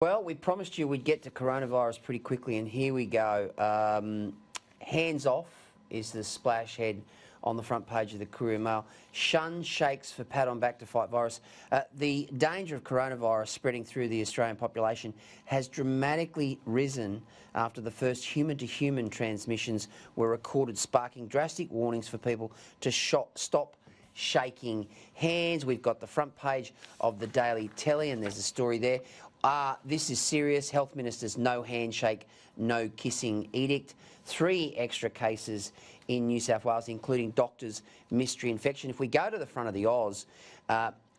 Well, we promised you we'd get to coronavirus pretty quickly, and here we go. Hands off is the splash head on the front page of the Courier-Mail. Shun shakes for pat on back to fight virus. The danger of coronavirus spreading through the Australian population has dramatically risen after the first human-to-human transmissions were recorded, sparking drastic warnings for people to stop shaking hands. We've got the front page of the Daily Telly, and there's a story there. This is serious. Health Minister's no handshake, no kissing edict. 3 extra cases in New South Wales, including doctors' mystery infection. If we go to the front of the Oz,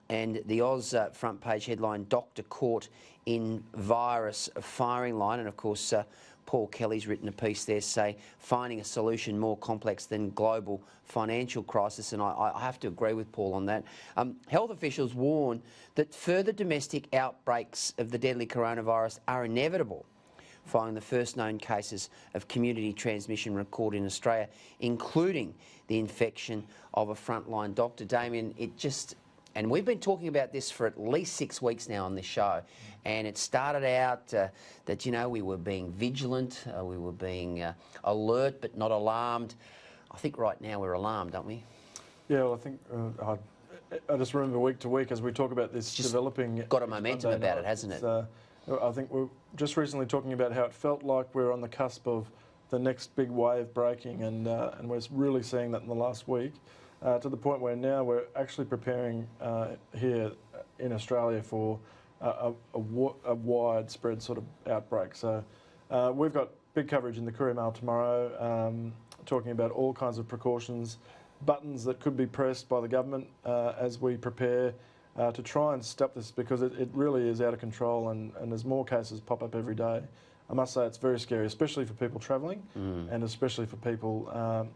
and the Oz front page headline, Doctor Caught in Virus Firing Line, and of course Paul Kelly's written a piece there, say, finding a solution more complex than global financial crisis, and I have to agree with Paul on that. Health officials warn that further domestic outbreaks of the deadly coronavirus are inevitable following the first known cases of community transmission recorded in Australia, including the infection of a frontline doctor. Damien, and we've been talking about this for at least 6 weeks now on this show, and it started out that, you know, we were being vigilant, we were being alert but not alarmed. I think right now we're alarmed, aren't we? Yeah, well, I think I just remember week to week as we talk about this developing. Got a momentum about it, hasn't it? I think we're just recently talking about how it felt like we're on the cusp of the next big wave breaking, and we're really seeing that in the last week. To the point where now we're actually preparing here in Australia for a widespread sort of outbreak. So we've got big coverage in the Courier-Mail tomorrow, talking about all kinds of precautions, buttons that could be pressed by the government as we prepare to try and stop this, because it really is out of control, and as more cases pop up every day, I must say it's very scary, especially for people travelling and especially for people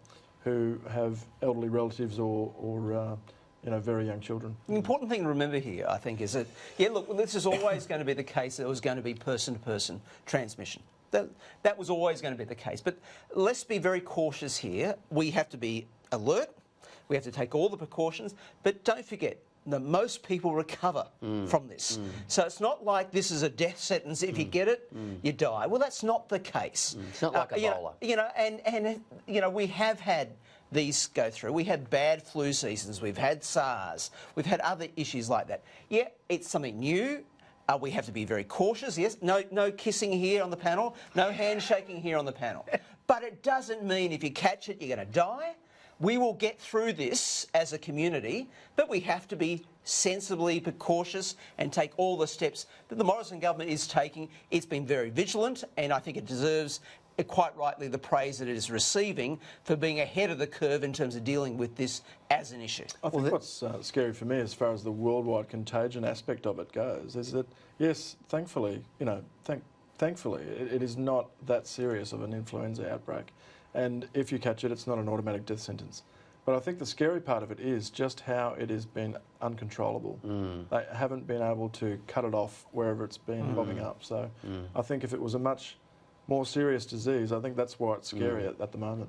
who have elderly relatives or very young children. The important thing to remember here, I think, is that, look, this is always going to be the case. There was going to be person-to-person transmission. That was always going to be the case. But let's be very cautious here. We have to be alert. We have to take all the precautions. But don't forget that most people recover from this. So it's not like this is a death sentence. If you get it, you die. Well, that's not the case. It's not like Ebola. And we have had these go through. We had bad flu seasons. We've had SARS. We've had other issues like that. Yeah, it's something new. We have to be very cautious. Yes, no kissing here on the panel. No handshaking here on the panel. But it doesn't mean if you catch it, you're going to die. We will get through this as a community, but we have to be sensibly cautious and take all the steps that the Morrison government is taking. It's been very vigilant, and I think it deserves, quite rightly, the praise that it is receiving for being ahead of the curve in terms of dealing with this as an issue. I think what's scary for me, as far as the worldwide contagion aspect of it goes, is that, yes, thankfully, thankfully, it is not that serious of an influenza outbreak. And if you catch it, it's not an automatic death sentence. But I think the scary part of it is just how it has been uncontrollable. They haven't been able to cut it off wherever it's been bobbing up. So I think if it was a much more serious disease, I think that's why it's scary at the moment.